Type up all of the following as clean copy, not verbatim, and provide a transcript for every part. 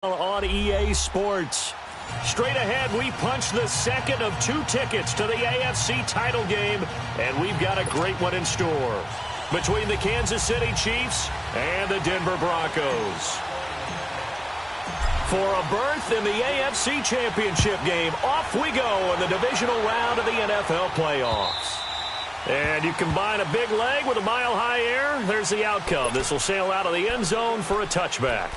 On EA Sports. Straight ahead, we punch the second of 2 tickets to the AFC title game, and we've got a great one in store between the Kansas City Chiefs and the Denver Broncos. For a berth in the AFC Championship game, off we go in the divisional round of the NFL playoffs. And you combine a big leg with a mile-high air, there's the outcome. This will sail out of the end zone for a touchback.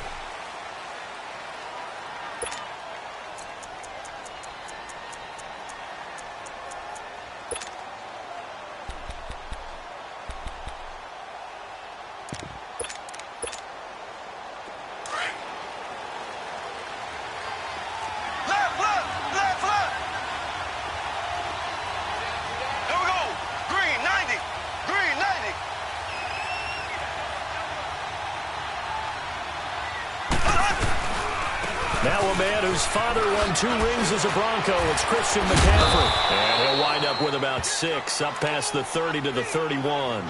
Now a man whose father won 2 rings as a Bronco. It's Christian McCaffrey. And he'll wind up with about 6, up past the 30 to the 31. All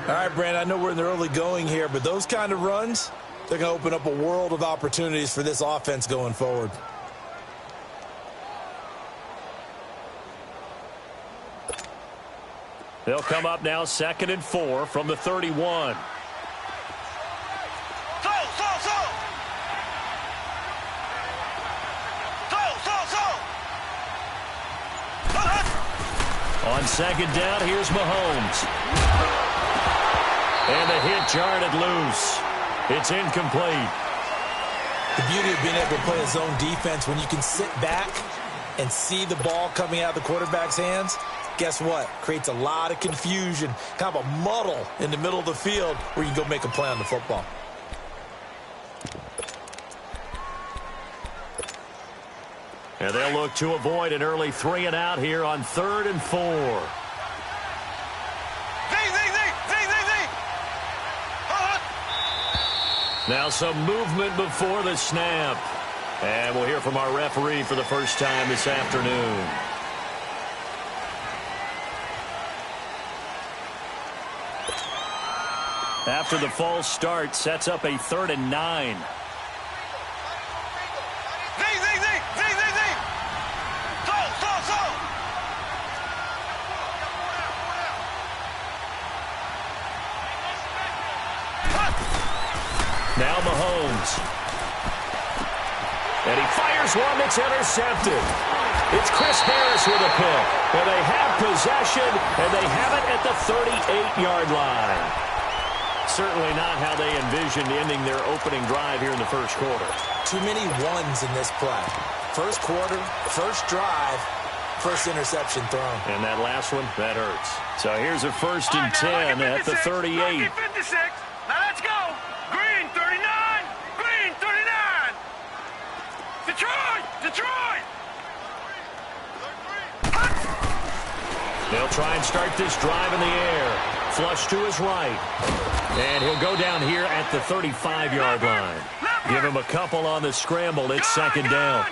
right, Brandon, I know we're in the early going here, but those kind of runs, they're going to open up a world of opportunities for this offense going forward. They'll come up now 2nd and 4 from the 31. On 2nd down, here's Mahomes. And the hit jarred it loose. It's incomplete. The beauty of being able to play a zone defense, when you can sit back and see the ball coming out of the quarterback's hands, guess what? Creates a lot of confusion, kind of a muddle in the middle of the field where you can go make a play on the football. And they'll look to avoid an early 3 and out here on 3rd and 4. Now some movement before the snap. And we'll hear from our referee for the first time this afternoon. After the false start, sets up a 3rd and 9. Now Mahomes. And he fires one that's intercepted. It's Chris Harris with a pick. And they have possession, and they have it at the 38-yard line. Certainly not how they envisioned ending their opening drive here in the first quarter. Too many ones in this play. First quarter, first drive, first interception thrown. And that last one, that hurts. So here's a 1st and 10 at the 38. Now let's go. Green 39. Green 39. Detroit. They'll try and start this drive in the air. Flush to his right. And he'll go down here at the 35-yard line. Give him a couple on the scramble. It's 2nd down.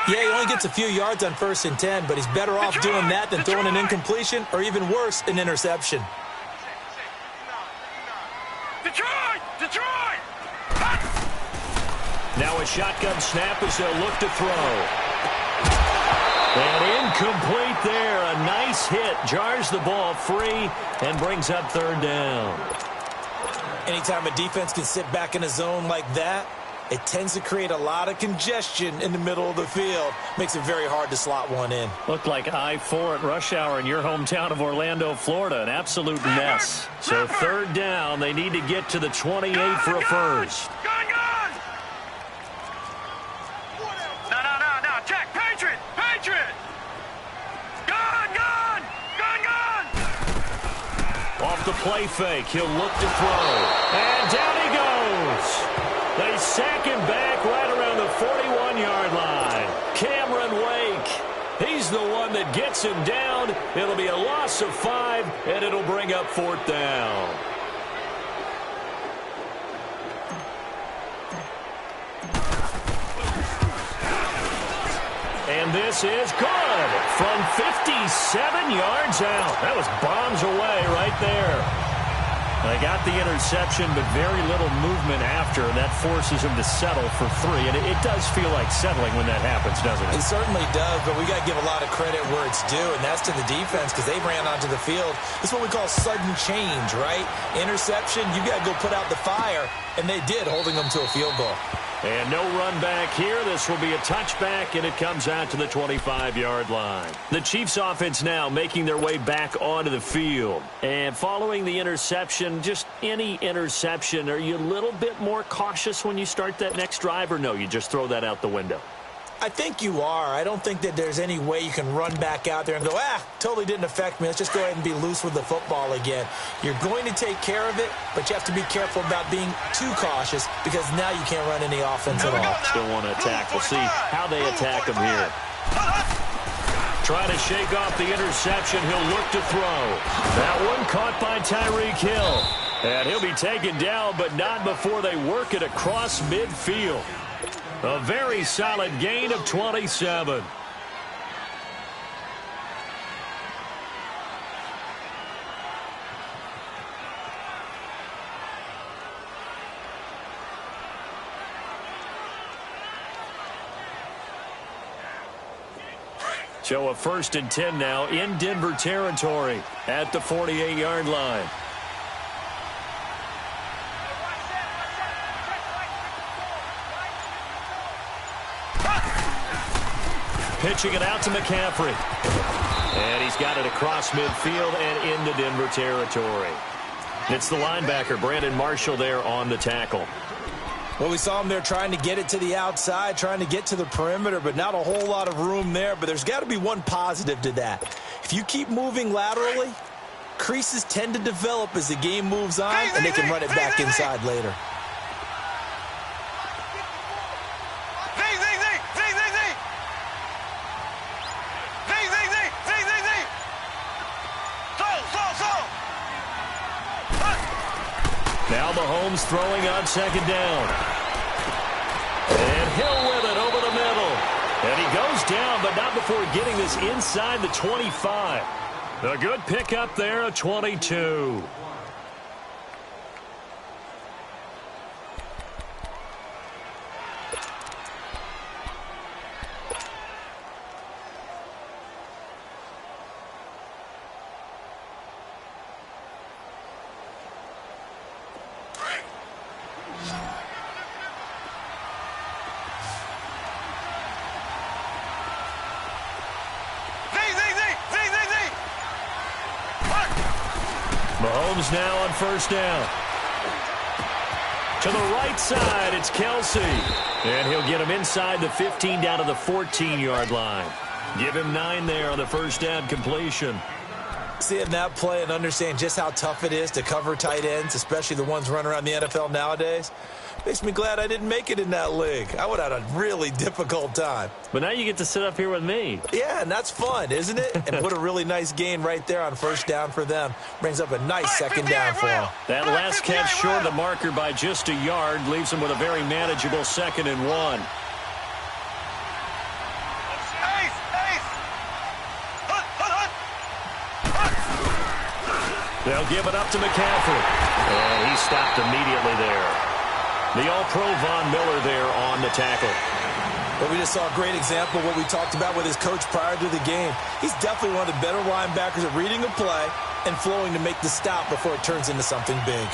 Yeah, he only gets a few yards on 1st and 10, but he's better off doing that than throwing an incompletion or even worse, an interception. Detroit! Now a shotgun snap as they'll look to throw. And incomplete there. A nice hit. Jars the ball free and brings up 3rd down. Anytime a defense can sit back in a zone like that, it tends to create a lot of congestion in the middle of the field. Makes it very hard to slot one in. Looked like I-4 at rush hour in your hometown of Orlando, Florida. An absolute mess. So 3rd down, they need to get to the 28 for a first. No, check. Patriot. Gun. Off the play fake, he'll look to throw. And down he goes. They sack him back right around the 41-yard line. Cameron Wake, he's the one that gets him down. It'll be a loss of 5, and it'll bring up 4th down. And this is good from 57 yards out. That was bombs away right there. They got the interception, but very little movement after, and that forces him to settle for 3. And it does feel like settling when that happens, doesn't it? It certainly does, but we got to give a lot of credit where it's due, and that's to the defense because they ran onto the field. It's what we call sudden change, right? Interception, you got to go put out the fire, and they did, holding them to a field goal. And no run back here. This will be a touchback, and it comes out to the 25-yard line. The Chiefs offense now making their way back onto the field. And following the interception, just any interception, are you a little bit more cautious when you start that next drive, or no, you just throw that out the window? I think you are. I don't think that there's any way you can run back out there and go, totally didn't affect me. Let's just go ahead and be loose with the football again. You're going to take care of it, but you have to be careful about being too cautious because now you can't run any offense at all. Still want to attack. We'll see how they attack him here. Trying to shake off the interception. He'll look to throw. That one caught by Tyreek Hill. And he'll be taken down, but not before they work it across midfield. A very solid gain of 27. So a 1st and 10 now in Denver territory at the 48-yard line. Pitching it out to McCaffrey. And he's got it across midfield and into Denver territory. It's the linebacker, Brandon Marshall, there on the tackle. Well, we saw him there trying to get it to the outside, trying to get to the perimeter, but not a whole lot of room there. But there's got to be one positive to that. If you keep moving laterally, creases tend to develop as the game moves on, and they can run it back inside later. Now Mahomes throwing on 2nd down. And Hill with it over the middle. And he goes down, but not before getting this inside the 25. A good pickup there, a 22. Mahomes now on 1st down. To the right side, it's Kelsey. And he'll get him inside the 15 down to the 14-yard line. Give him 9 there on the 1st down completion. Seeing that play and understand just how tough it is to cover tight ends, especially the ones running around the NFL nowadays, makes me glad I didn't make it in that league. I would have had a really difficult time. But now you get to sit up here with me. Yeah, and that's fun, isn't it? And what a really nice gain right there on 1st down for them. Brings up a nice 2nd down for them. That last catch short of the marker by just a yard leaves them with a very manageable 2nd and 1. They'll give it up to McCaffrey. And he stopped immediately there. The All-Pro Von Miller there on the tackle. But we just saw a great example of what we talked about with his coach prior to the game. He's definitely one of the better linebackers at reading a play and flowing to make the stop before it turns into something big.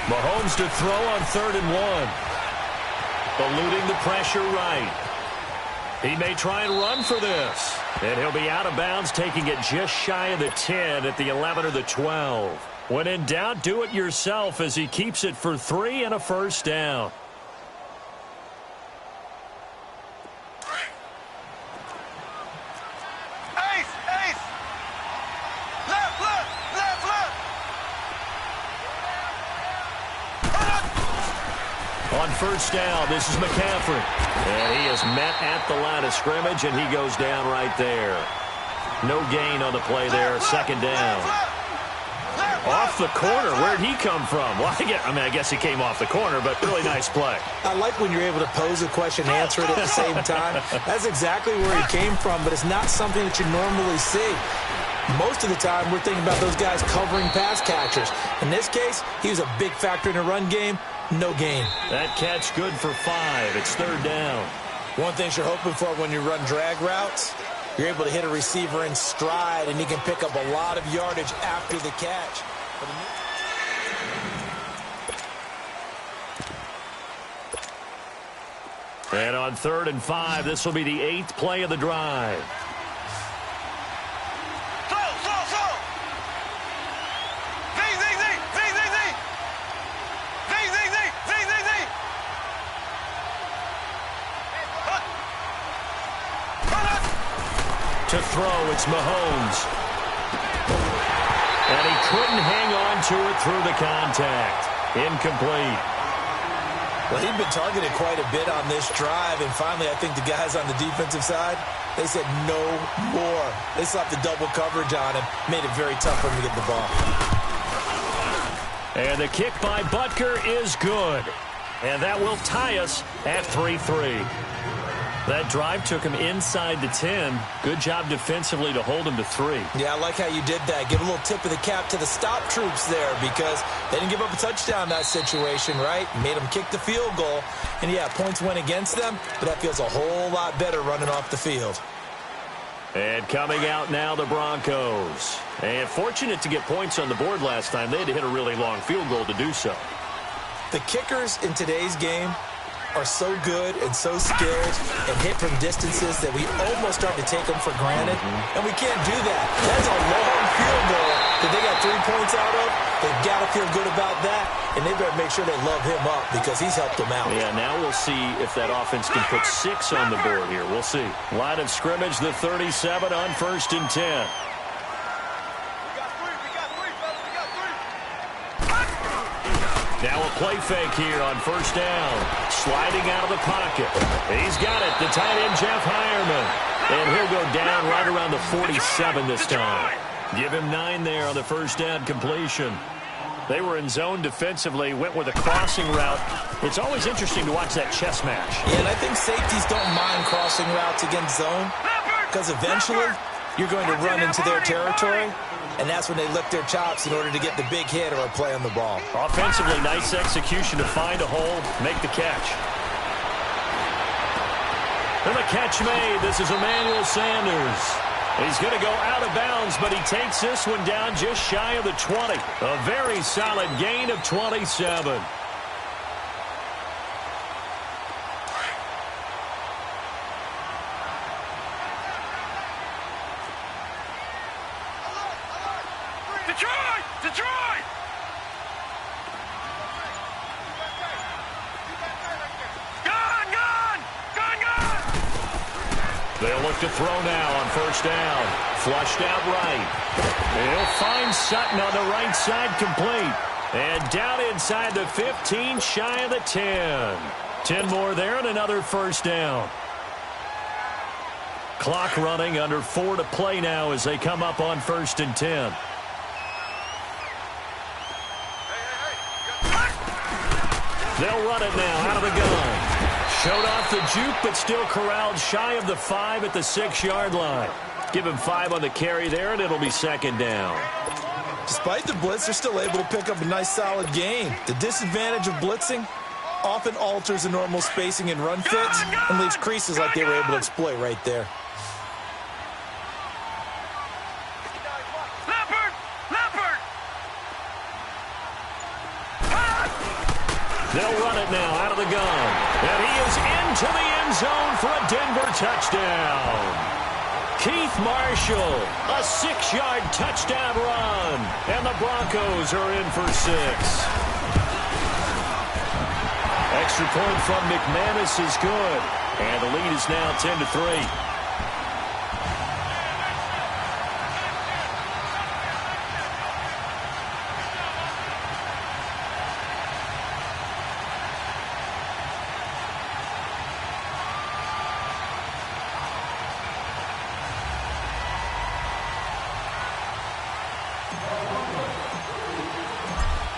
Mahomes to throw on 3rd and 1. Eluding the pressure right. He may try and run for this. And he'll be out of bounds, taking it just shy of the 10 at the 11 or the 12. When in doubt, do it yourself as he keeps it for 3 and a 1st down. On first down, this is McCaffrey. And he is met at the line of scrimmage, and he goes down right there. No gain on the play there, second down. Off the corner, where'd he come from? Well, I guess he came off the corner, but really nice play. I like when you're able to pose a question and answer it at the same time. That's exactly where he came from, but it's not something that you normally see. Most of the time, we're thinking about those guys covering pass catchers. In this case, he was a big factor in the run game. No gain. That catch good for 5. It's third down. One thing you're hoping for when you run drag routes, you're able to hit a receiver in stride, and he can pick up a lot of yardage after the catch. And on 3rd and 5, this will be the 8th play of the drive. To throw, it's Mahomes. And he couldn't hang on to it through the contact. Incomplete. Well, he'd been targeted quite a bit on this drive, and finally I think the guys on the defensive side, they said no more. They slapped the double coverage on him, made it very tough for him to get the ball. And the kick by Butker is good. And that will tie us at 3-3. That drive took him inside the 10. Good job defensively to hold him to 3. Yeah, I like how you did that. Give a little tip of the cap to the stop troops there because they didn't give up a touchdown in that situation, right? Made them kick the field goal. And, yeah, points went against them, but that feels a whole lot better running off the field. And coming out now, the Broncos. And fortunate to get points on the board last time. They had to hit a really long field goal to do so. The kickers in today's game are so good and so skilled and hit from distances that we almost start to take them for granted. And we can't do that. That's a long field goal that they got 3 points out of. They've got to feel good about that, and they better make sure they love him up because he's helped them out. Yeah, now we'll see if that offense can put 6 on the board here. We'll see. Line of scrimmage, the 37 on 1st and 10. Now a play fake here on 1st down. Sliding out of the pocket. He's got it. The tight end, Jeff Heuerman. And he'll go down right around the 47 this time. Give him 9 there on the 1st down completion. They were in zone defensively, went with a crossing route. It's always interesting to watch that chess match. Yeah, and I think safeties don't mind crossing routes against zone because eventually you're going to run into their territory. And that's when they lick their chops in order to get the big hit or a play on the ball. Offensively, nice execution to find a hole, make the catch. And the catch made. This is Emmanuel Sanders. He's going to go out of bounds, but he takes this one down just shy of the 20. A very solid gain of 27. Detroit! Gun! They'll look to throw now on 1st down. Flushed out right. He'll find Sutton on the right side complete. And down inside the 15, shy of the 10. 10 more there and another 1st down. Clock running, under 4 to play now as they come up on 1st and 10. They'll run it now out of the gun. Showed off the juke, but still corralled shy of the 5 at the 6-yard line. Give him 5 on the carry there, and it'll be 2nd down. Despite the blitz, they're still able to pick up a nice, solid gain. The disadvantage of blitzing often alters the normal spacing and run fits and leaves creases like they were able to exploit right there. They'll run it now out of the gun. And he is into the end zone for a Denver touchdown. Keith Marshall, a 6-yard touchdown run. And the Broncos are in for 6. Extra point from McManus is good. And the lead is now 10-3.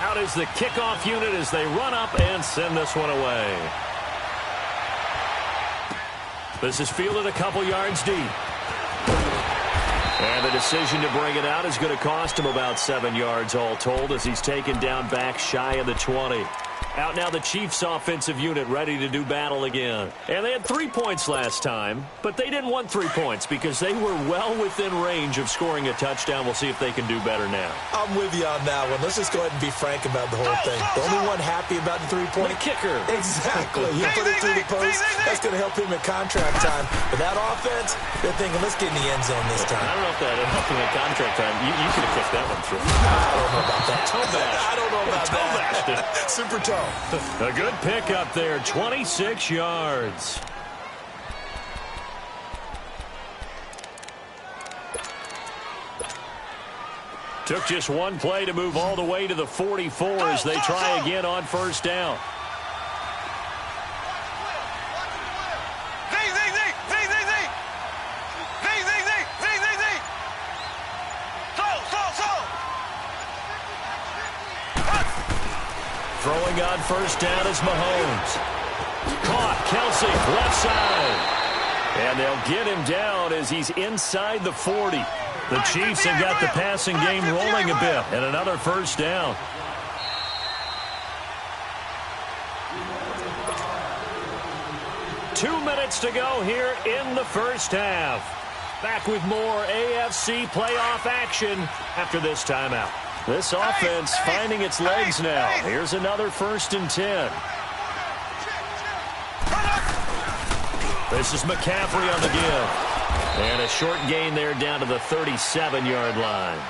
Out is the kickoff unit as they run up and send this one away. This is fielded a couple yards deep. And the decision to bring it out is going to cost him about 7 yards all told as he's taken down back shy of the 20. Out now the Chiefs offensive unit ready to do battle again. And they had 3 points last time, but they didn't want 3 points because they were well within range of scoring a touchdown. We'll see if they can do better now. I'm with you on that one. Let's just go ahead and be frank about the whole thing. The only one happy about the three-point kicker. Exactly. You put it through the post. That's going to help him in contract time. But that offense, they're thinking, let's get in the end zone this time. I don't know if that helped him in contract time. You could have kicked that one through. I don't know about that. Toe bash. I don't know about that. Super toe. A good pick up there, 26 yards. Took just one play to move all the way to the 44 as they try again on first down. Throwing on first down is Mahomes. Caught, Kelsey, left side. And they'll get him down as he's inside the 40. The Chiefs have got the passing game rolling a bit. And another first down. Two minutes to go here in the first half. Back with more AFC playoff action after this timeout. This offense finding its legs now. Here's another 1st and 10. This is McCaffrey on the give. And a short gain there down to the 37-yard line.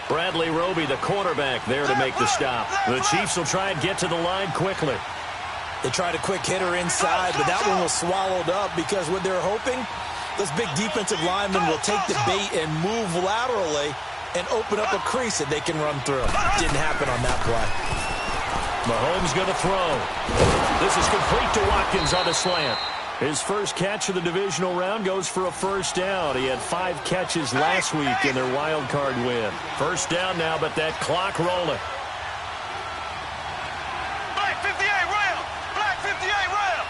Bradley Roby, the quarterback, there to make the stop. The Chiefs will try and get to the line quickly. They tried a quick hitter inside, but that one was swallowed up because what they're hoping, those big defensive linemen will take the bait and move laterally and open up a crease that they can run through. Didn't happen on that play. Mahomes going to throw. This is complete to Watkins on the slant. His first catch of the divisional round goes for a first down. He had 5 catches last week in their wild card win. First down now, but that clock rolling. Black 58 rail. Black 58 rail.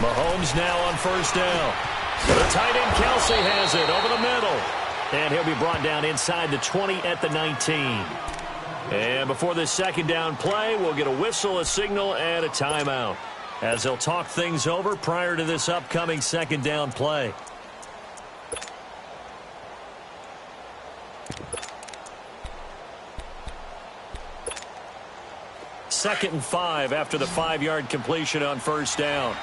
Mahomes now on first down. The tight end Kelsey has it over the middle. And he'll be brought down inside the 20 at the 19. And before this second down play, we'll get a whistle, a signal, and a timeout as they'll talk things over prior to this upcoming second down play. Second and 5 after the 5-yard completion on first down.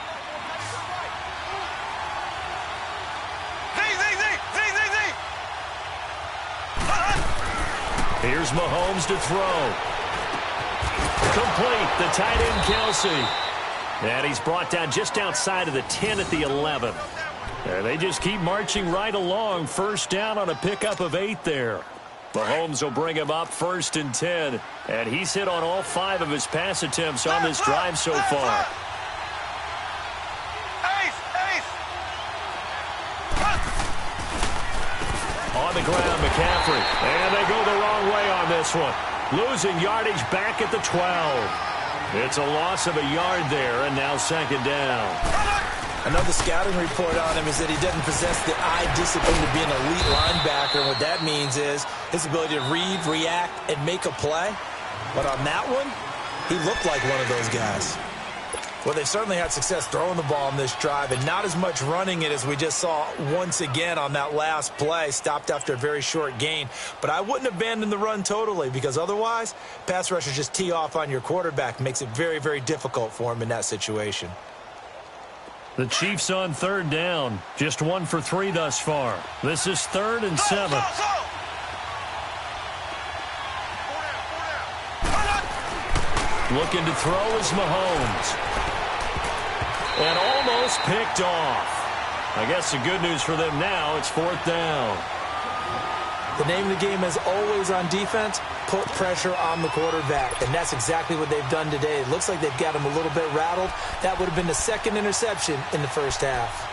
Here's Mahomes to throw. Complete, the tight end Kelsey. And he's brought down just outside of the 10 at the 11. And they just keep marching right along. First down on a pickup of 8 there. Mahomes will bring him up 1st and 10. And he's hit on all 5 of his pass attempts on this drive so far. On the ground, McCaffrey. And they go the wrong way on this one. Losing yardage back at the 12. It's a loss of a yard there, and now second down. Another scouting report on him is that he doesn't possess the eye discipline to be an elite linebacker. And what that means is his ability to read, react, and make a play. But on that one, he looked like one of those guys. Well, they certainly had success throwing the ball on this drive and not as much running it as we just saw once again on that last play. Stopped after a very short gain. But I wouldn't abandon the run totally because otherwise, pass rushers just tee off on your quarterback. Makes it very, very difficult for him in that situation. The Chiefs on third down. Just 1 for 3 thus far. This is 3rd and 7. Looking to throw is Mahomes. And almost picked off. I guess the good news for them now, it's 4th down. The name of the game is always on defense, put pressure on the quarterback. And that's exactly what they've done today. It looks like they've got him a little bit rattled. That would have been the 2nd interception in the first half.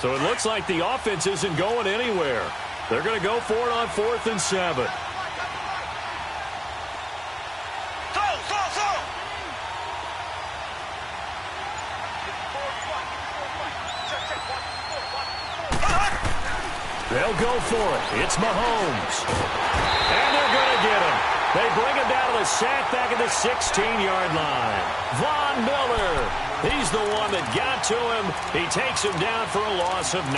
So it looks like the offense isn't going anywhere. They're going to go for it on 4th and 7. They'll go for it. It's Mahomes. And they're going to get him. They bring him down to the sack back at the 16-yard line. Von Miller. He's the one that got to him. He takes him down for a loss of 9.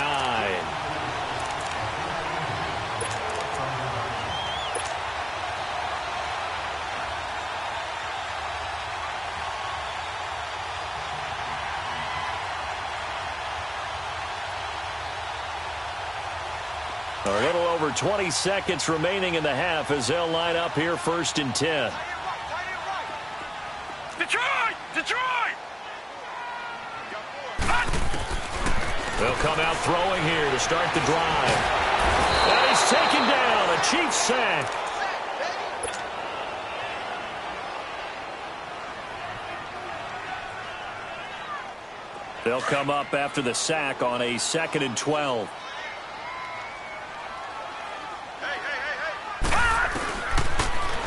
A little over 20 seconds remaining in the half as they'll line up here 1st and 10. Detroit! Detroit! They'll come out throwing here to start the drive. And he's taken down. A Chiefs sack. They'll come up after the sack on a 2nd and 12.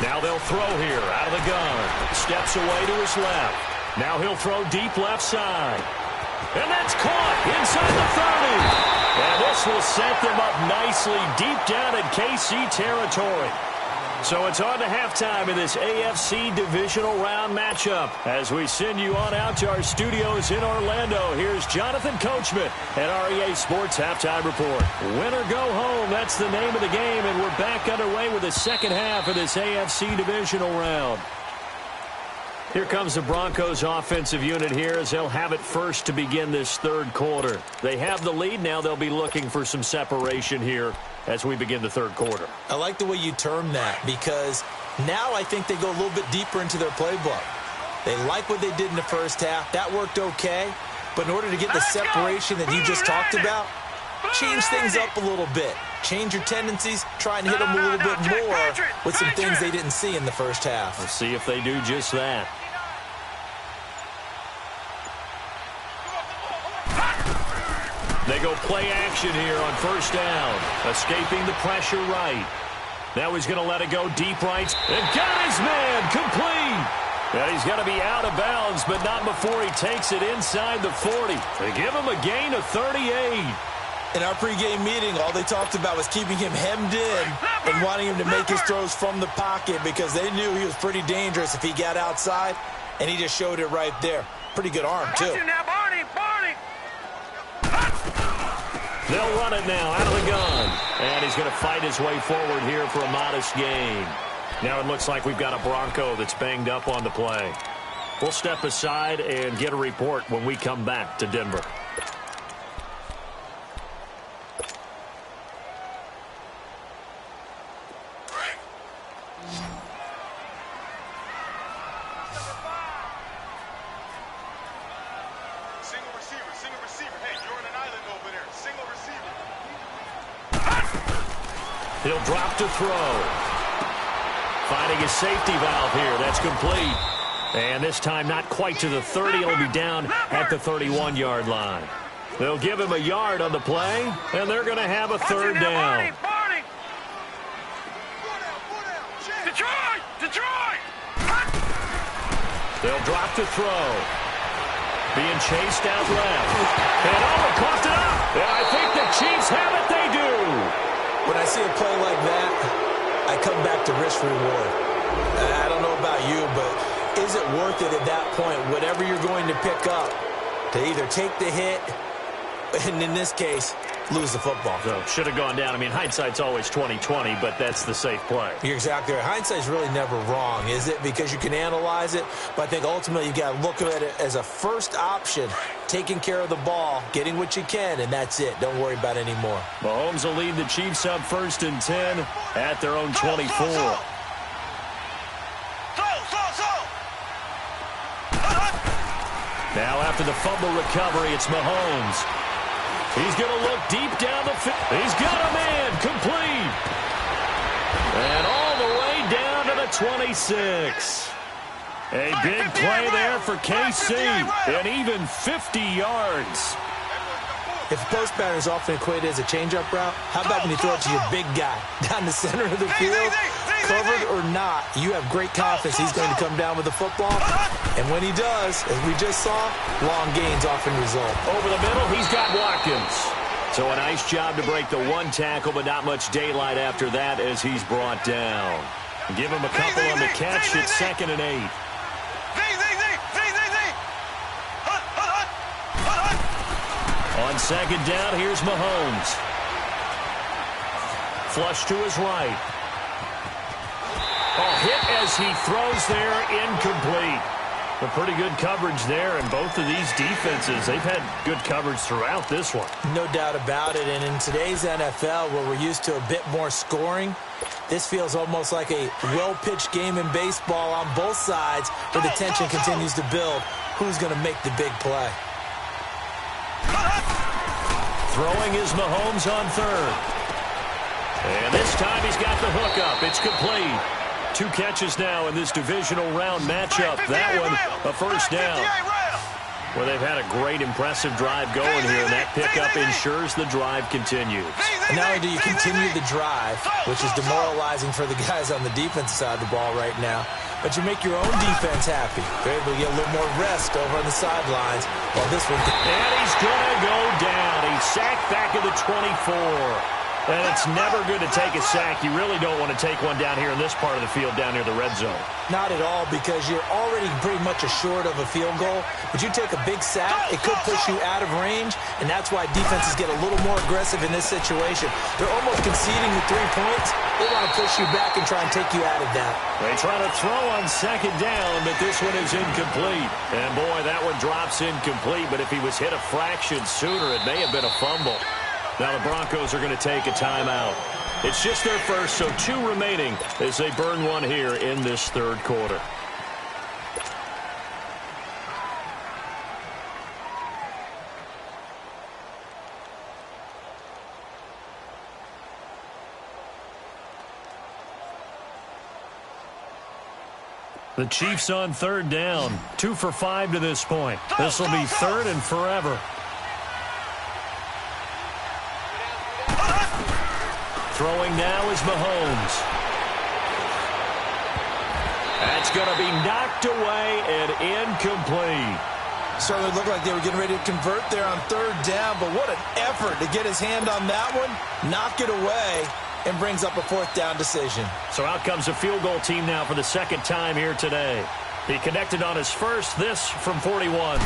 Now they'll throw here out of the gun. Steps away to his left. Now he'll throw deep left side. And that's caught inside the 30. And this will set them up nicely deep down in KC territory. So it's on to halftime in this AFC divisional round matchup. As we send you on out to our studios in Orlando, here's Jonathan Coachman at REA Sports Halftime Report. Win or go home, that's the name of the game, and we're back underway with the second half of this AFC divisional round. Here comes the Broncos offensive unit here as they'll have it first to begin this 3rd quarter. They have the lead. Now they'll be looking for some separation here as we begin the 3rd quarter. I like the way you term that because now I think they go a little bit deeper into their playbook. They like what they did in the first half. That worked okay. But in order to get the separation that you just talked about, change things up a little bit. Change your tendencies. Try and hit them a little bit more with some things they didn't see in the first half. Let's see if they do just that. They go play action here on 1st down. Escaping the pressure right. Now he's going to let it go deep right. And got his man complete. And he's going to be out of bounds, but not before he takes it inside the 40. They give him a gain of 38. In our pregame meeting, all they talked about was keeping him hemmed in and wanting him to make his throws from the pocket because they knew he was pretty dangerous if he got outside, and he just showed it right there. Pretty good arm, too. They'll run it now out of the gun. And he's going to fight his way forward here for a modest gain. Now it looks like we've got a Bronco that's banged up on the play. We'll step aside and get a report when we come back to Denver. He'll drop to throw. Finding his safety valve here. That's complete. And this time not quite to the 30. It'll be down at the 31-yard line. They'll give him a yard on the play, and they're going to have a 3rd down. Detroit! Detroit! They'll drop to throw. Being chased out left. And coughed it up. And I think the Chiefs have it. They do. When I see a play like that, I come back to risk reward. I don't know about you, but is it worth it at that point, whatever you're going to pick up, to either take the hit, and in this case, lose the football? So should have gone down. I mean, hindsight's always 20/20, but that's the safe play. You're exactly right. Hindsight's really never wrong, is it? Because you can analyze it, but I think ultimately you got to look at it as a first option, taking care of the ball, getting what you can, and that's it. Don't worry about any more. Mahomes will lead the Chiefs up 1st and 10 at their own 24. Now after the fumble recovery, it's Mahomes. He's going to look deep down the field. He's got a man complete. And all the way down to the 26. A big play there for KC. And even 50 yards. If post pattern is often equated as a change-up route, how about when you throw it to your big guy down the center of the field? Covered or not, you have great confidence he's going to come down with the football. And when he does, as we just saw, long gains often result. Over the middle, he's got Watkins. So a nice job to break the one tackle, but not much daylight after that as he's brought down. Give him a couple on the catch. It's 2nd and 8. On 2nd down, here's Mahomes. Flush to his right. Hit as he throws there, incomplete. A pretty good coverage there, and both of these defenses, they've had good coverage throughout this one. No doubt about it, and in today's NFL, where we're used to a bit more scoring, this feels almost like a well-pitched game in baseball on both sides, where the tension continues to build. Who's going to make the big play? Throwing is Mahomes on 3rd. And this time he's got the hook up. It's complete. 2 catches now in this divisional round matchup. That one, a first down. Well, they've had a great, impressive drive going here, and that pickup ensures the drive continues. And not only do you continue the drive, which is demoralizing for the guys on the defensive side of the ball right now, but you make your own defense happy. They're able to get a little more rest over on the sidelines. Well, this one... And he's going to go down. He's sacked back at the 24. And it's never good to take a sack. You really don't want to take one down here in this part of the field, down near the red zone. Not at all, because you're already pretty much assured of a field goal. But you take a big sack, it could push you out of range, and that's why defenses get a little more aggressive in this situation. They're almost conceding the 3 points. They want to push you back and try and take you out of that. They try to throw on 2nd down, but this one is incomplete. And, boy, that one drops incomplete, but if he was hit a fraction sooner, it may have been a fumble. Now the Broncos are going to take a timeout. It's just their first, so 2 remaining as they burn one here in this 3rd quarter. The Chiefs on 3rd down. 2 for 5 to this point. This will be 3rd and forever. Throwing now is Mahomes. That's going to be knocked away and incomplete. Certainly looked like they were getting ready to convert there on 3rd down, but what an effort to get his hand on that one, knock it away, and brings up a 4th down decision. So out comes a field goal team now for the 2nd time here today. He connected on his first, this from 41.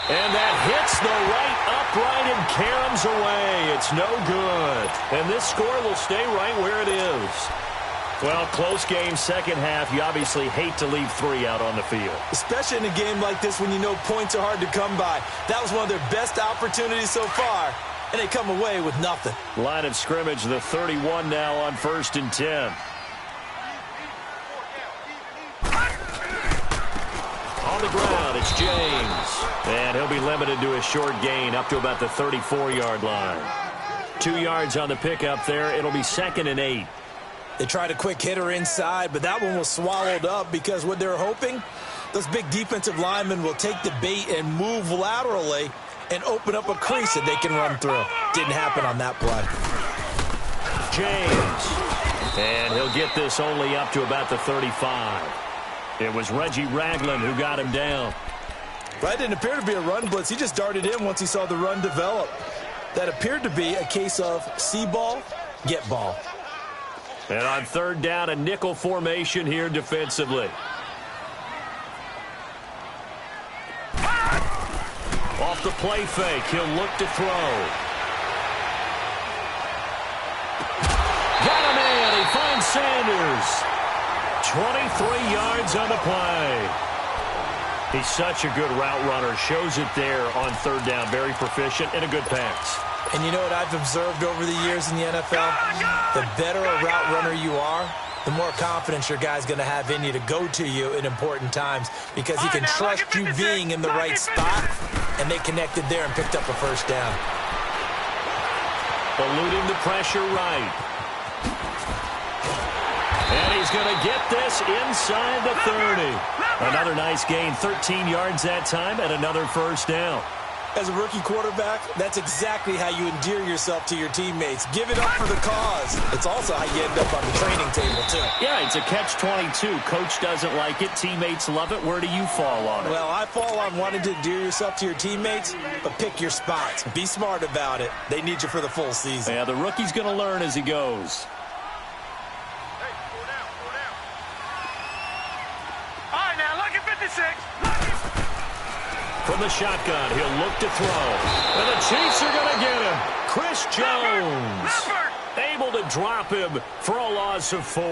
And that hits the right upright and caroms away. It's no good. And this score will stay right where it is. Well, close game, 2nd half. You obviously hate to leave 3 out on the field. Especially in a game like this when you know points are hard to come by. That was one of their best opportunities so far, and they come away with nothing. Line of scrimmage, the 31 now on 1st and 10. On the ground, it's James. And he'll be limited to a short gain up to about the 34-yard line. 2 yards on the pickup there. It'll be 2nd and 8. They tried a quick hitter inside, but that one was swallowed up because what they're hoping, those big defensive linemen will take the bait and move laterally and open up a crease that they can run through. Didn't happen on that play. James. And he'll get this only up to about the 35. It was Reggie Ragland who got him down. That didn't appear to be a run blitz. He just darted in once he saw the run develop. That appeared to be a case of see ball, get ball. And on 3rd down, a nickel formation here defensively. Off the play fake, he'll look to throw. Got him in, he finds Sanders. 23 yards on the play. He's such a good route runner. Shows it there on 3rd down. Very proficient and a good pass. And you know what I've observed over the years in the NFL? The better a route runner you are, the more confidence your guy's going to have in you to go to you in important times because he can trust you being in the right spot, and they connected there and picked up a 1st down. Eluding the pressure right. And he's He's going to get this inside the 30. Another nice gain, 13 yards that time, and another first down. As a rookie quarterback, that's exactly how you endear yourself to your teammates. Give it up for the cause. It's also how you end up on the training table, too. Yeah, it's a catch-22. Coach doesn't like it. Teammates love it. Where do you fall on it? Well, I fall on wanting to endear yourself to your teammates, but pick your spots. Be smart about it. They need you for the full season. Yeah, the rookie's going to learn as he goes. All right, now, look at 56. From the shotgun, he'll look to throw. And the Chiefs are going to get him. Chris Jones able to drop him for a loss of 4.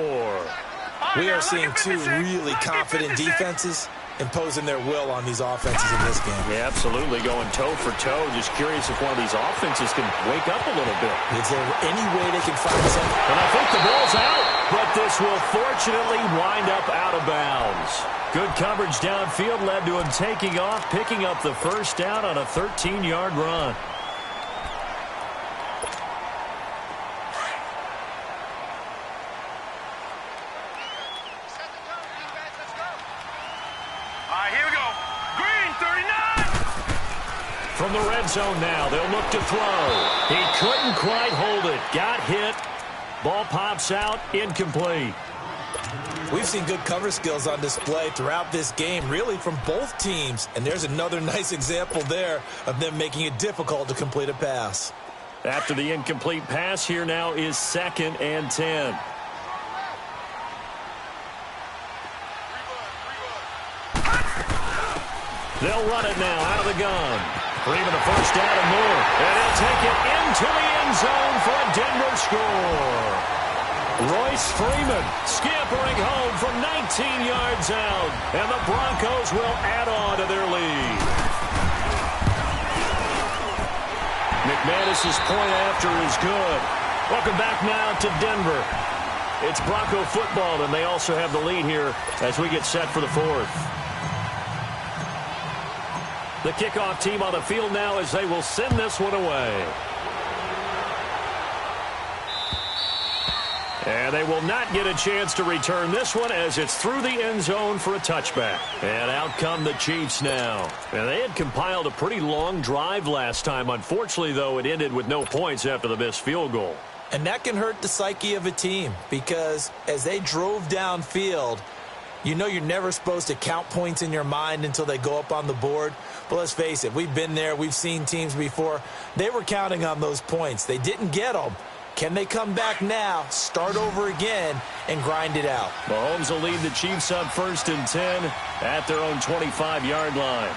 We are seeing two really confident defenses imposing their will on these offenses in this game. Yeah, absolutely, going toe for toe. Just curious if one of these offenses can wake up a little bit. Is there any way they can find something? And I think the ball's out, but this will fortunately wind up out of bounds. Good coverage downfield led to him taking off, picking up the first down on a 13-yard run. From the red zone now, they'll look to throw. He couldn't quite hold it. Got hit. Ball pops out, incomplete. We've seen good cover skills on display throughout this game, really from both teams. And there's another nice example there of them making it difficult to complete a pass. After the incomplete pass, here now is 2nd and 10. They'll run it now out of the gun. Freeman a first down and more. And he'll take it into the end zone for a Denver score. Royce Freeman scampering home from 19 yards out. And the Broncos will add on to their lead. McManus's point after is good. Welcome back now to Denver. It's Bronco football, and they also have the lead here as we get set for the 4th. The kickoff team on the field now as they will send this one away. And they will not get a chance to return this one as it's through the end zone for a touchback. And out come the Chiefs now. And they had compiled a pretty long drive last time. Unfortunately, though, it ended with no points after the missed field goal. And that can hurt the psyche of a team because as they drove downfield, you know you're never supposed to count points in your mind until they go up on the board. But let's face it, we've been there. We've seen teams before. They were counting on those points. They didn't get them. Can they come back now, start over again, and grind it out? Mahomes will lead the Chiefs on 1st and 10 at their own 25-yard line.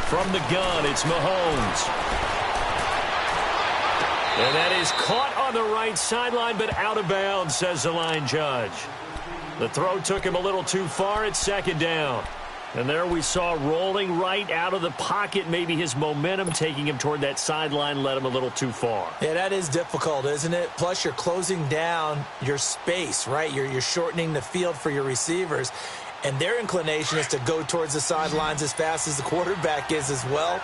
From the gun, it's Mahomes. And that is caught on the right sideline, but out of bounds, says the line judge. The throw took him a little too far. It's 2nd down. And there we saw rolling right out of the pocket. Maybe his momentum taking him toward that sideline led him a little too far. Yeah, that is difficult, isn't it? Plus, you're closing down your space, right? You're shortening the field for your receivers. And their inclination is to go towards the sidelines as fast as the quarterback is as well.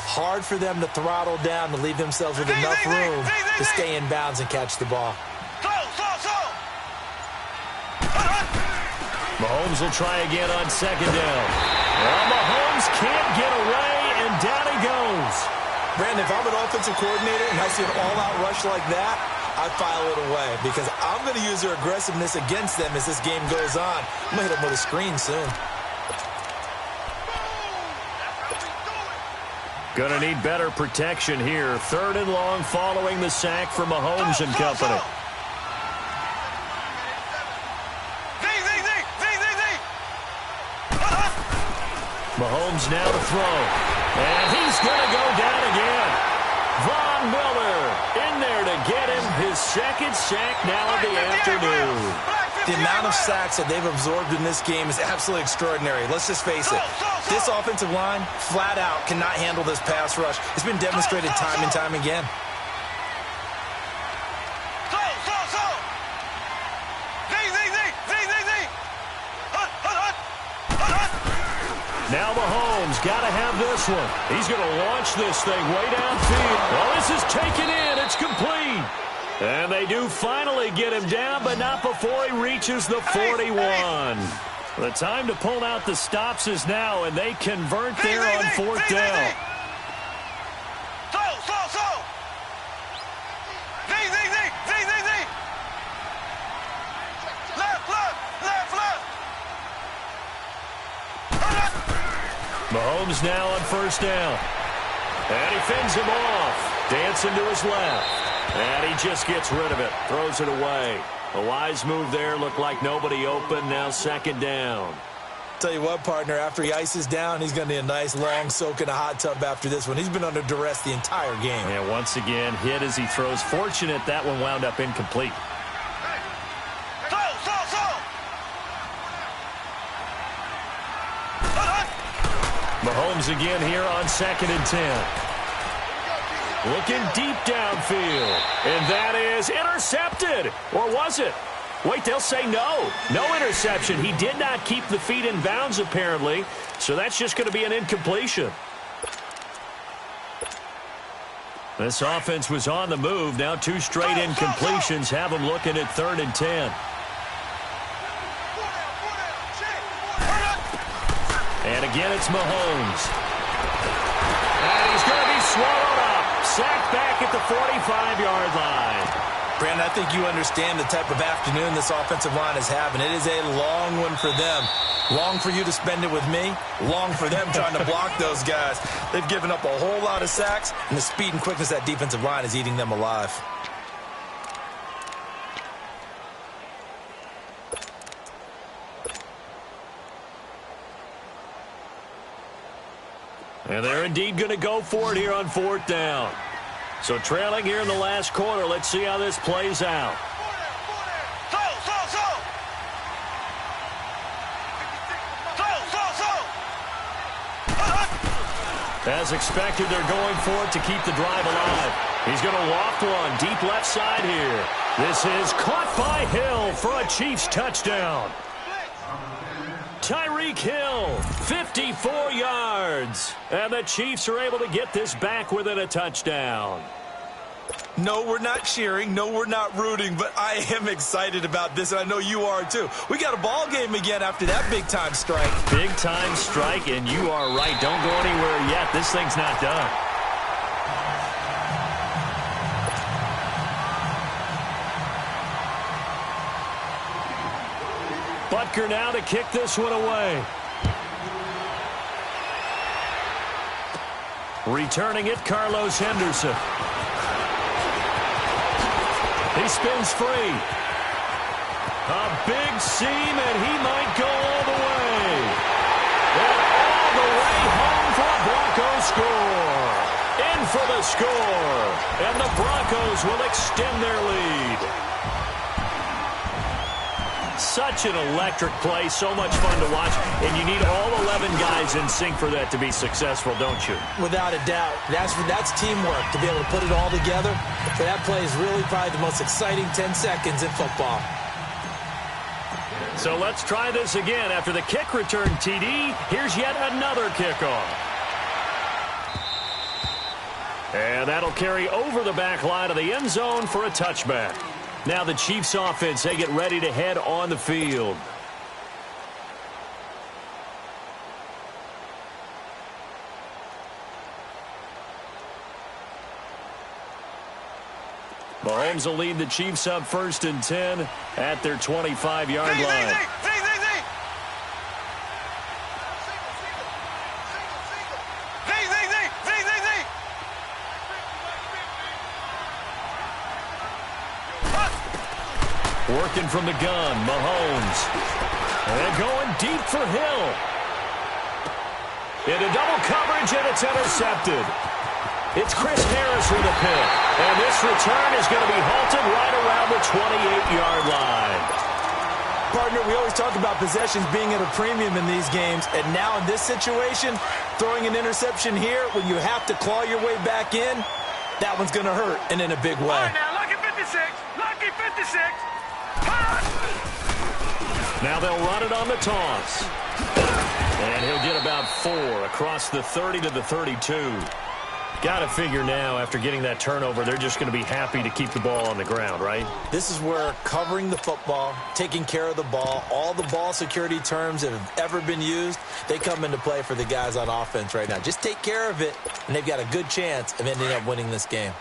Hard for them to throttle down to leave themselves with enough room to stay in bounds and catch the ball. Mahomes will try again on 2nd down. Well, Mahomes can't get away, and down he goes. Brandon, if I'm an offensive coordinator and I see an all-out rush like that, I file it away because I'm going to use their aggressiveness against them as this game goes on. I'm going to hit them with a screen soon. Going to need better protection here. 3rd and long following the sack from Mahomes and company. Mahomes now to throw. And he's going to go down again. Von Miller in there to get him his 2nd sack now of the afternoon. The amount of sacks that they've absorbed in this game is absolutely extraordinary. Let's just face it. This offensive line, flat out, cannot handle this pass rush. It's been demonstrated time and time again. Now Mahomes got to have this one. He's going to launch this thing way downfield. Well, this is taken in it's complete. And they do finally get him down, but not before he reaches the 41. The time to pull out the stops is now, and they convert there on fourth down. Mahomes now on first down. And he fends him off. Dancing to his left. And he just gets rid of it. Throws it away. A wise move there. Looked like nobody open. Now second down. Tell you what, partner, after he ices down, he's going to need a nice long soak in a hot tub after this one. He's been under duress the entire game. And once again, hit as he throws. Fortunate that one wound up incomplete. Mahomes again here on 2nd and 10. Looking deep downfield. And that is intercepted. Or was it? Wait, they'll say no. No interception. He did not keep the feet in bounds, apparently. So that's just going to be an incompletion. This offense was on the move. Now 2 straight incompletions have them looking at 3rd and 10. And again, it's Mahomes. And he's going to be swallowed up. Sacked back at the 45-yard line. Brandon, I think you understand the type of afternoon this offensive line is having. It is a long one for them. Long for you to spend it with me. Long for them trying to block those guys. They've given up a whole lot of sacks, and the speed and quickness of that defensive line is eating them alive. And they're indeed going to go for it here on 4th down. So trailing here in the last quarter. Let's see how this plays out. As expected, they're going for it to keep the drive alive. He's going to loft one deep left side here. This is caught by Hill for a Chiefs touchdown. Tyreek Hill, 54 yards. And the Chiefs are able to get this back within a touchdown. No, we're not cheering. No, we're not rooting. But I am excited about this, and I know you are too. We got a ball game again after that big-time strike. Big-time strike, and you are right. Don't go anywhere yet. This thing's not done. Butker now to kick this one away. Returning it, Carlos Henderson. He spins free. A big seam, and he might go all the way. And all the way home for a Broncos score. In for the score. And the Broncos will extend their lead. Such an electric play, so much fun to watch, and you need all 11 guys in sync for that to be successful, don't you? Without a doubt. That's teamwork, to be able to put it all together. So that play is really probably the most exciting 10 seconds in football. So let's try this again. After the kick return, TD, here's yet another kickoff. And that'll carry over the back line of the end zone for a touchback. Now the Chiefs offense, they get ready to head on the field. Mahomes will lead the Chiefs up 1st and 10 at their 25-yard line. Working from the gun, Mahomes. And going deep for Hill. Into double coverage, and it's intercepted. It's Chris Harris with a pick. And this return is going to be halted right around the 28-yard line. Partner, we always talk about possessions being at a premium in these games. And now in this situation, throwing an interception here when you have to claw your way back in, that one's going to hurt, and in a big way. All right, now, lucky 56. Lucky 56. Now they'll run it on the toss. And he'll get about 4 across the 30 to the 32. Got to figure now, after getting that turnover, they're just going to be happy to keep the ball on the ground, right? This is where covering the football, taking care of the ball, all the ball security terms that have ever been used, they come into play for the guys on offense right now. Just take care of it, and they've got a good chance of ending up winning this game.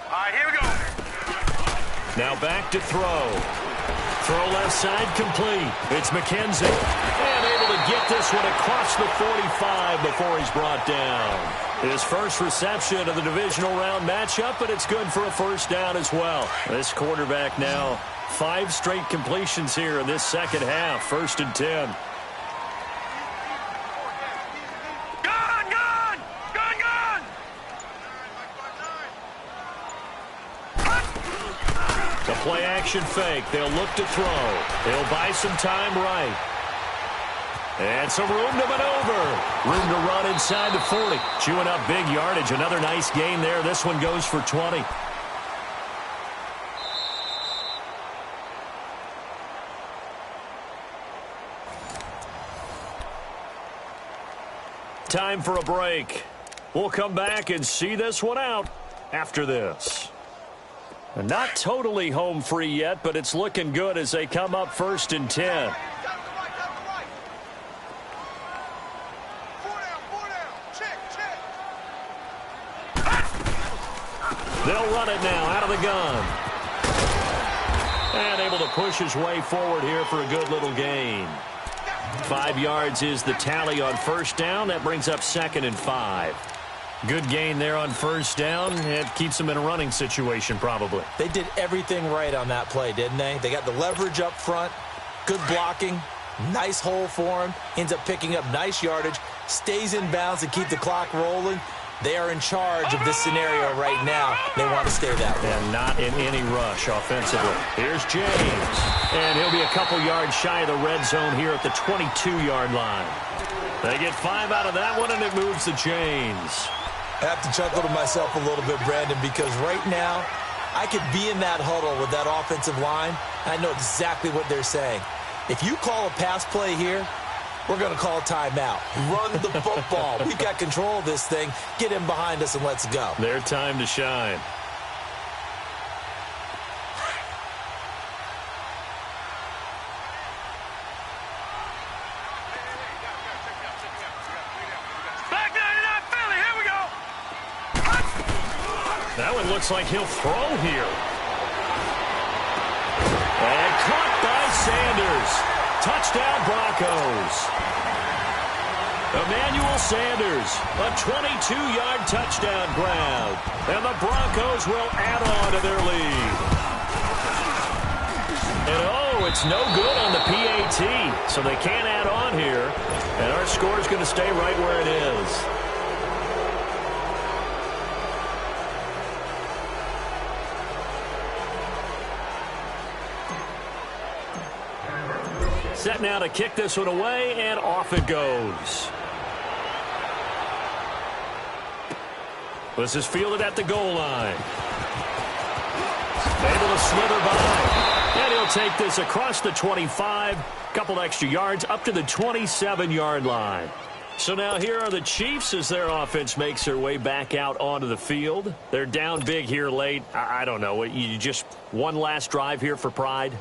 All right, here we go. Now back to throw. Throw left side complete. It's McKenzie. And able to get this one across the 45 before he's brought down. His first reception of the divisional round matchup, but it's good for a first down as well. This quarterback now 5 straight completions here in this second half. 1st and 10. The play action fake. They'll look to throw. They'll buy some time right. And some room to maneuver. Room to run inside the 40. Chewing up big yardage. Another nice gain there. This one goes for 20. Time for a break. We'll come back and see this one out after this. Not totally home free yet, but it's looking good as they come up 1st and 10. They'll run it now out of the gun. And able to push his way forward here for a good little gain. 5 yards is the tally on 1st down. That brings up 2nd and 5. Good gain there on 1st down. It keeps them in a running situation probably. They did everything right on that play, didn't they? They got the leverage up front, good blocking, nice hole for him, ends up picking up nice yardage, stays in bounds to keep the clock rolling. They are in charge of this scenario right now. They want to stay that way. And not in any rush offensively. Here's James. And he'll be a couple yards shy of the red zone here at the 22-yard line. They get 5 out of that one, and it moves the chains. I have to chuckle to myself a little bit, Brandon, because right now I could be in that huddle with that offensive line, and I know exactly what they're saying. If you call a pass play here, we're going to call a timeout. Run the football. We've got control of this thing. Get him behind us and let's go. Their time to shine. That one looks like he'll throw here. And caught by Sanders. Touchdown Broncos. Emmanuel Sanders, a 22-yard touchdown grab. And the Broncos will add on to their lead. And oh, it's no good on the PAT. So they can't add on here. And our score is going to stay right where it is. Set now to kick this one away, and off it goes. This is fielded at the goal line. Able to slither by. And he'll take this across the 25. Couple extra yards up to the 27-yard line. So now here are the Chiefs as their offense makes their way back out onto the field. They're down big here late. I don't know. You just one last drive here for pride?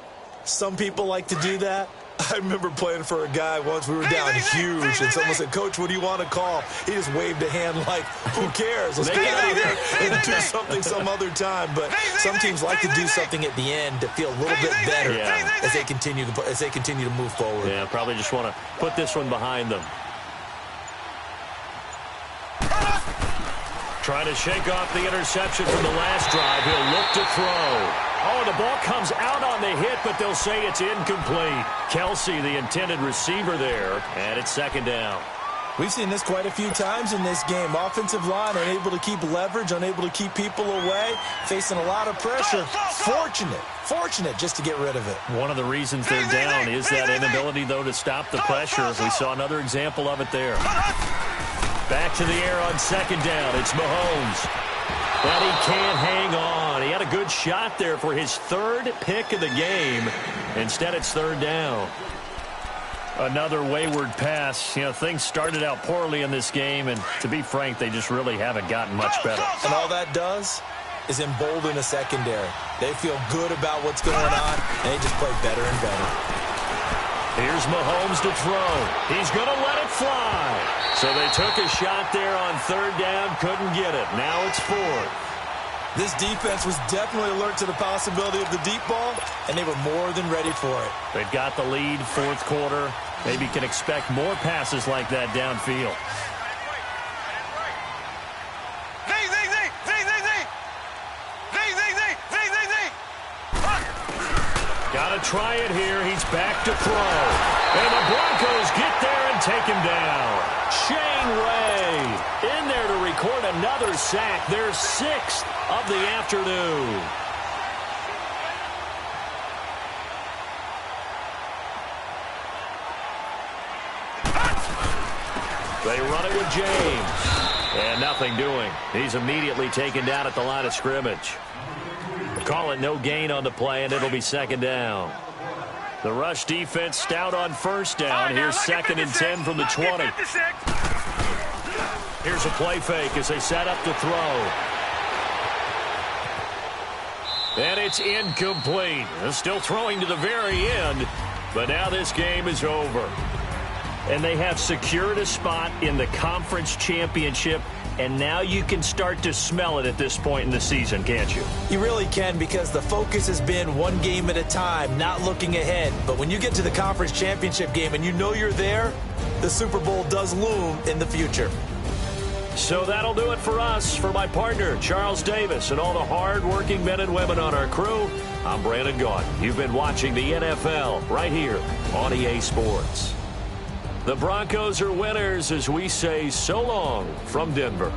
Some people like to do that. I remember playing for a guy once. We were down huge, and someone said, "Coach, what do you want to call?" He just waved a hand like, "Who cares? Let's get out of here and do something some other time." But some teams like to do something at the end to feel a little bit better as they continue to move forward. Yeah, probably just want to put this one behind them. Trying to shake off the interception from the last drive. He'll look to throw. Oh, the ball comes out on the hit, but they'll say it's incomplete. Kelsey, the intended receiver there, and it's 2nd down. We've seen this quite a few times in this game. Offensive line unable to keep leverage, unable to keep people away, facing a lot of pressure. Fortunate just to get rid of it. One of the reasons they're down is that inability, though, to stop the pressure. We saw another example of it there. Back to the air on 2nd down. It's Mahomes. But he can't hang on. He had a good shot there for his 3rd pick of the game. Instead, it's 3rd down. Another wayward pass. You know, things started out poorly in this game, and to be frank, they just really haven't gotten much better. And all that does is embolden a secondary. They feel good about what's going on, and they just play better and better. Here's Mahomes to throw. He's going to let it fly. So they took a shot there on third down, couldn't get it. Now it's fourth. This defense was definitely alert to the possibility of the deep ball, and they were more than ready for it. They've got the lead, fourth quarter. Maybe can expect more passes like that downfield. Got to try it here. He's back to throw. And the Broncos get there and take him down. Shane Ray in there to record another sack. Their sixth of the afternoon. They run it with James. And nothing doing. He's immediately taken down at the line of scrimmage. Call it no gain on the play, and it'll be second down. The rush defense stout on first down. Here's second and 10 from the 20. Here's a play fake as they set up to throw. And it's incomplete. They're still throwing to the very end, but now this game is over. And they have secured a spot in the conference championship, and now you can start to smell it at this point in the season, can't you? You really can, because the focus has been one game at a time, not looking ahead. But when you get to the conference championship game and you know you're there, the Super Bowl does loom in the future. So that'll do it for us. For my partner, Charles Davis, and all the hard-working men and women on our crew, I'm Brandon Gaudin. You've been watching the NFL right here on EA Sports. The Broncos are winners as we say so long from Denver.